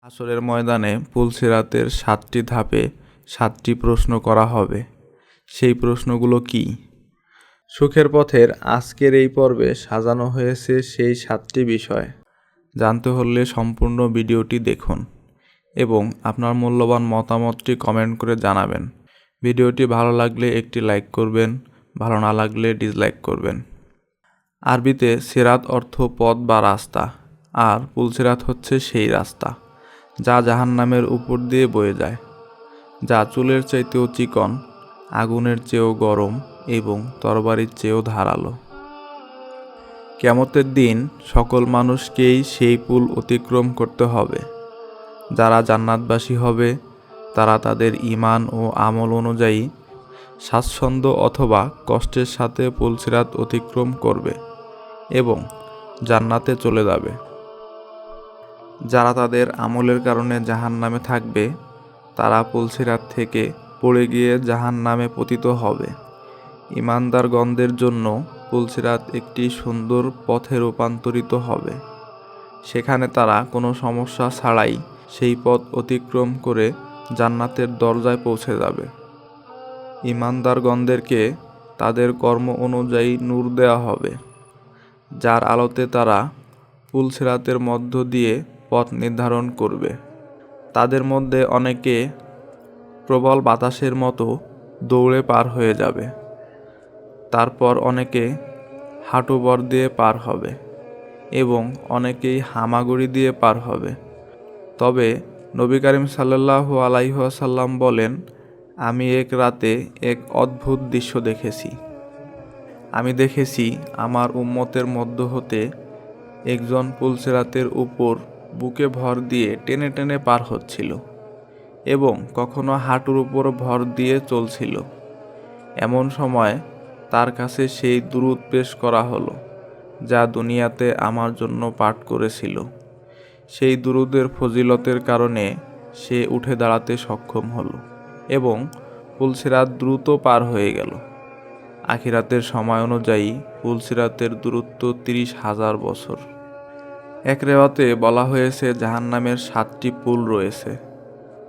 হাশরের ময়দানে পুলসিরাতের ৭টি ধাপে ৭টি প্রশ্ন করা হবে। সেই প্রশ্নগুলো কি? সুখের পথের আজকের এই পর্বে সাজানো হয়েছে সেই ৭টি বিষয়। জানতে হলে সম্পূর্ণ ভিডিওটি দেখুন এবং আপনার মূল্যবান মতামতটি কমেন্ট করে জানাবেন। ভিডিওটি ভালো লাগলে একটি লাইক করবেন, ভালো না লাগলে ডিসলাইক করবেন। আরবিতে সিরাত অর্থ পথ বা রাস্তা, আর পুলসিরাত হচ্ছে সেই রাস্তা যা জাহান্নামের উপর দিয়ে বয়ে যায়, যা চুলের চাইতেও চিকন, আগুনের চেয়েও গরম এবং তরবারির চেয়েও ধারালো। কিয়ামতের দিন সকল মানুষকেই সেই পুল অতিক্রম করতে হবে। যারা জান্নাতবাসী হবে তারা তাদের ঈমান ও আমল অনুযায়ী স্বাচ্ছন্দ্য অথবা কষ্টের সাথে পুলসিরাত অতিক্রম করবে এবং জান্নাতে চলে যাবে। যারা তাদের আমলের কারণে জাহান্নামে থাকবে তারা পুলসিরাত থেকে পড়ে গিয়ে জাহান্নামে পতিত হবে। ঈমানদারগণদের জন্য পুলসিরাত একটি সুন্দর পথে রূপান্তরিত হবে। সেখানে তারা কোনো সমস্যা ছাড়াই সেই পথ অতিক্রম করে জান্নাতের দরজায় পৌঁছে যাবে। ঈমানদারগণদেরকে তাদের কর্ম অনুযায়ী নূর দেওয়া হবে, যার আলোতে তারা পুলসিরাতের মধ্য দিয়ে পথ নির্ধারণ করবে। তাদের মধ্যে অনেকে প্রবল বাতাসের মতো দৌড়ে পার হয়ে যাবে, তারপর অনেকে হাঁটু ভর দিয়ে পার হবে এবং অনেকেই হামাগুড়ি দিয়ে পার হবে। তবে নবী করিম সাল্লাল্লাহু আলাইহি ওয়াসাল্লাম বলেন, আমি এক রাতে এক অদ্ভুত দৃশ্য দেখেছি। আমি দেখেছি আমার উম্মতের মধ্য হতে একজন পুলসিরাতের উপর বুকে ভর দিয়ে টেনে টেনে পার হচ্ছিল এবং কখনো হাঁটুর উপর ভর দিয়ে চলছিল। এমন সময় তার কাছে সেই দুরূদ পেশ করা হলো যা দুনিয়াতে আমার জন্য পাঠ করেছিল। সেই দুরূদের ফজিলতের কারণে সে উঠে দাঁড়াতে সক্ষম হলো এবং পুলসিরাত দ্রুত পার হয়ে গেল। আখিরাতের সময় অনুযায়ী পুলসিরাতের দূরত্ব 30,000 বছর। এক রেওয়াতে বলা হয়েছে জাহান্নামের 7টি পুল রয়েছে।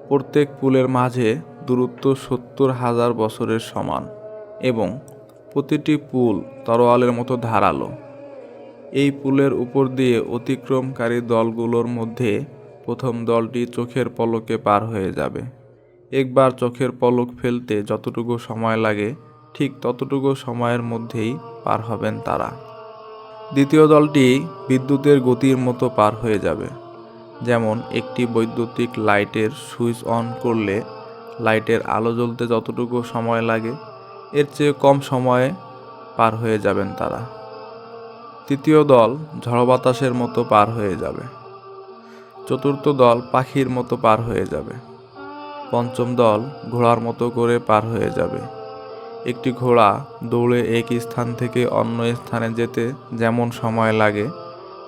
প্রত্যেক পুলের মাঝে দূরত্ব 70,000 বছরের সমান এবং প্রতিটি পুল তরোয়ালের মতো ধারালো। এই পুলের উপর দিয়ে অতিক্রমকারী দলগুলোর মধ্যে প্রথম দলটি চোখের পলকে পার হয়ে যাবে। একবার চোখের পলক ফেলতে যতটুকু সময় লাগে ঠিক ততটুকু সময়ের মধ্যেই পার হবেন তারা। দ্বিতীয় দলটি বিদ্যুতের গতির মতো পার হয়ে যাবে। যেমন একটি বৈদ্যুতিক লাইটের সুইচ অন করলে লাইটের আলো জ্বলতে যতটুকু সময় লাগে এর চেয়ে কম সময়ে পার হয়ে যাবেন তারা। তৃতীয় দল ঝড় বাতাসের মতো পার হয়ে যাবে। চতুর্থ দল পাখির মতো পার হয়ে যাবে। পঞ্চম দল ঘোড়ার মতো করে পার হয়ে যাবে। একটি ঘোড়া দৌড়ে এক স্থান থেকে অন্য স্থানে যেতে যেমন সময় লাগে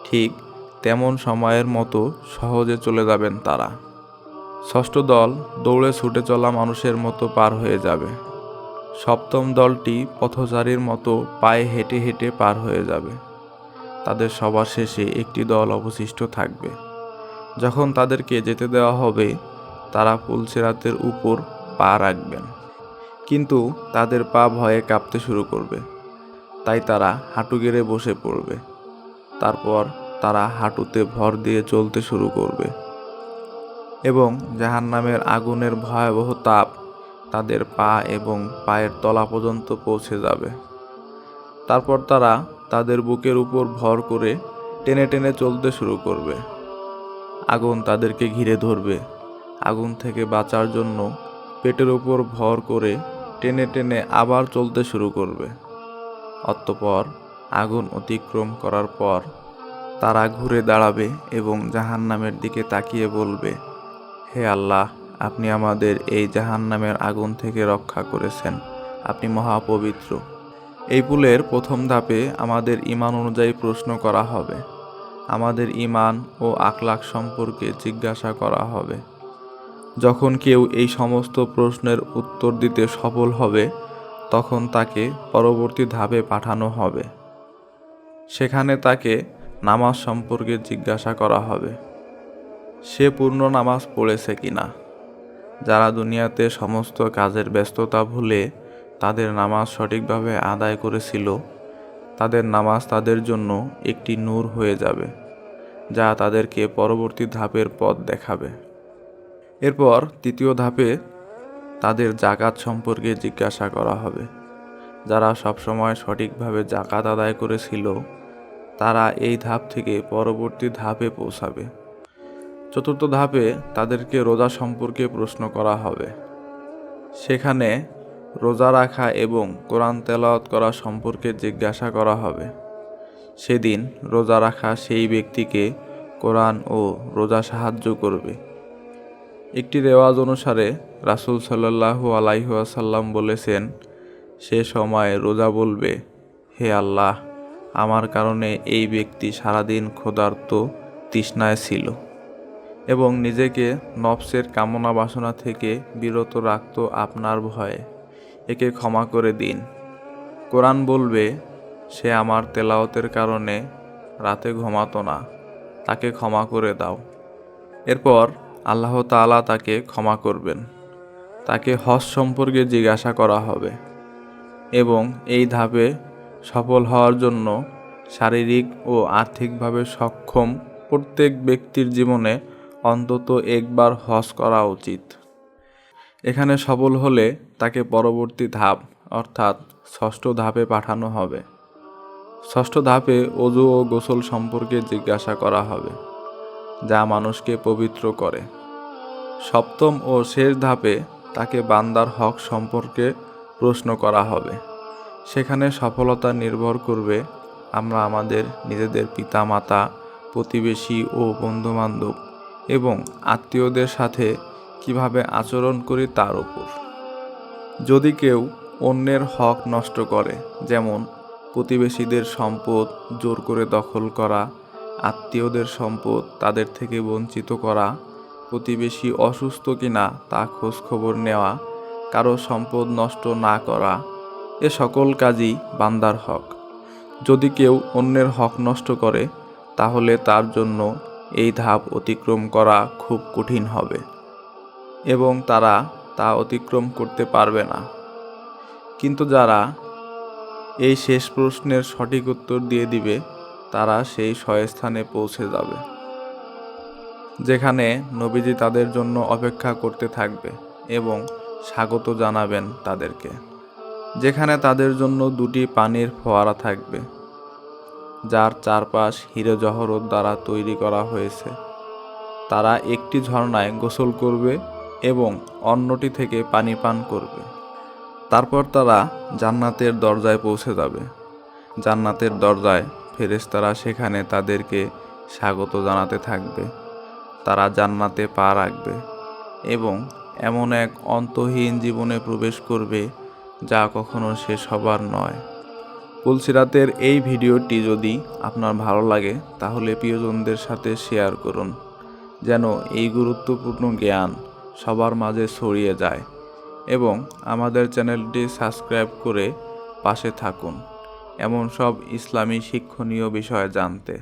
ঠিক তেমন সময়ের মতো সহজে চলে যাবেন তারা। ষষ্ঠ দল দৌড়ে ছুটে চলা মানুষের মতো পার হয়ে যাবে। সপ্তম দলটি পথচারীর মতো পায়ে হেঁটে হেঁটে পার হয়ে যাবে। তাদের সবার শেষে একটি দল অবশিষ্ট থাকবে। যখন তাদেরকে যেতে দেওয়া হবে তারা পুলসিরাতের উপর পা রাখবেন, কিন্তু তাদের পা ভয়ে কাঁপতে শুরু করবে, তাই তারা হাঁটু গেড়ে বসে পড়বে। তারপর তারা হাঁটুতে ভর দিয়ে চলতে শুরু করবে এবং জাহান্নামের আগুনের ভয়াবহ তাপ তাদের পা এবং পায়ের তলা পর্যন্ত পৌঁছে যাবে। তারপর তারা তাদের বুকের উপর ভর করে টেনে টেনে চলতে শুরু করবে। আগুন তাদেরকে ঘিরে ধরবে। আগুন থেকে বাঁচার জন্য পেটের উপর ভর করে টেনে টেনে আবার চলতে শুরু করবে। অতঃপর আগুন অতিক্রম করার পর তারা ঘুরে দাঁড়াবে এবং জাহান্নামের দিকে তাকিয়ে বলবে, হে আল্লাহ, আপনি আমাদের এই জাহান্নামের আগুন থেকে রক্ষা করেছেন, আপনি মহাপবিত্র। এই পুলের প্রথম ধাপে আমাদের ঈমান অনুযায়ী প্রশ্ন করা হবে। আমাদের ঈমান ও আখলাক সম্পর্কে জিজ্ঞাসা করা হবে। যখন কেউ এই সমস্ত প্রশ্নের উত্তর দিতে সফল হবে তখন তাকে পরবর্তী ধাপে পাঠানো হবে। সেখানে তাকে নামাজ সম্পর্কে জিজ্ঞাসা করা হবে। সে পূর্ণ নামাজ পড়েছে কিনা। যারা দুনিয়াতে সমস্ত কাজের ব্যস্ততা ভুলে তাদের নামাজ সঠিকভাবে আদায় করেছিল, তাদের নামাজ তাদের জন্য একটি নূর হয়ে যাবে, যা তাদেরকে পরবর্তী ধাপের পথ দেখাবে। এরপর তৃতীয় ধাপে তাদের জাকাত সম্পর্কে জিজ্ঞাসা করা হবে। যারা সবসময় সঠিকভাবে জাকাত আদায় করেছিল, তারা এই ধাপ থেকে পরবর্তী ধাপে পৌঁছাবে। চতুর্থ ধাপে তাদেরকে রোজা সম্পর্কে প্রশ্ন করা হবে। সেখানে রোজা রাখা এবং কোরআন তেলাওয়াত করা সম্পর্কে জিজ্ঞাসা করা হবে। সেদিন রোজা রাখা সেই ব্যক্তিকে কোরআন ও রোজা সাহায্য করবে। একটি রেওয়াজ অনুসারে রাসূল সাল্লাল্লাহু আলাইহি ওয়াসাল্লাম বলেছেন, সে সময় রোজা বলবে, হে আল্লাহ, আমার কারণে এই ব্যক্তি সারাদিন ক্ষুধার্ত তৃষ্ণায় ছিল এবং নিজেকে নফসের কামনা বাসনা থেকে বিরত রাখত আপনার ভয়ে, একে ক্ষমা করে দিন। কোরআন বলবে, সে আমার তেলাওয়াতের কারণে রাতে ঘুমাতো না, তাকে ক্ষমা করে দাও। এরপর আল্লাহ তাআলা তাকে ক্ষমা করবেন। তাকে হজ সম্পর্কে জিজ্ঞাসা করা হবে এবং এই ধাপে সফল হওয়ার জন্য শারীরিক ও আর্থিকভাবে সক্ষম প্রত্যেক ব্যক্তির জীবনে অন্তত একবার হজ করা উচিত। এখানে সফল হলে তাকে পরবর্তী ধাপ অর্থাৎ ষষ্ঠ ধাপে পাঠানো হবে। ষষ্ঠ ধাপে ওযু ও গোসল সম্পর্কে জিজ্ঞাসা করা হবে, যা মানুষকে পবিত্র করে। সপ্তম ও শেষ ধাপে তাকে বান্দার হক সম্পর্কে প্রশ্ন করা হবে। সেখানে সফলতা নির্ভর করবে আমরা আমাদের নিজেদের পিতামাতা, প্রতিবেশী ও বন্ধুবান্ধব এবং আত্মীয়দের সাথে কিভাবে আচরণ করি তার উপর। যদি কেউ অন্যের হক নষ্ট করে, যেমন প্রতিবেশীদের সম্পদ জোর করে দখল করা, আত্মীয়দের সম্পদ তাদের থেকে বঞ্চিত করা, প্রতিবেশী অসুস্থ কিনা তা খোঁজখবর নেওয়া, কারো সম্পদ নষ্ট না করা, এ সকল কাজই বান্দার হক। যদি কেউ অন্যের হক নষ্ট করে, তাহলে তার জন্য এই ধাপ অতিক্রম করা খুব কঠিন হবে এবং তারা তা অতিক্রম করতে পারবে না। কিন্তু যারা এই শেষ প্রশ্নের সঠিক উত্তর দিয়ে দিবে, তারা সেই স্থানে পৌঁছে যাবে যেখানে নবীজি তাদের জন্য অপেক্ষা করতে থাকবে এবং স্বাগত জানাবেন তাদেরকে। যেখানে তাদের জন্য দুটি পানির ফোয়ারা থাকবে, যার চারপাশ হীরে জহরত দ্বারা তৈরি করা হয়েছে। তারা একটি ঝর্ণায় গোসল করবে এবং অন্যটি থেকে পানি পান করবে। তারপর তারা জান্নাতের দরজায় পৌঁছে যাবে। জান্নাতের দরজায় ফেরেশতারা সেখানে তাদেরকে স্বাগত জানাতে থাকবে। তারা জান্নাতে পা রাখবে এবং এমন এক অন্তহীন জীবনে প্রবেশ করবে যা কখনো শেষ হবার নয়। পুলসিরাতের এই ভিডিওটি যদি আপনার ভালো লাগে, তাহলে প্রিয়জনদের সাথে শেয়ার করুন, যেন এই গুরুত্বপূর্ণ জ্ঞান সবার মাঝে ছড়িয়ে যায়। এবং আমাদের চ্যানেলটি সাবস্ক্রাইব করে পাশে থাকুন এমন সব ইসলামী শিক্ষণীয় বিষয় জানতে।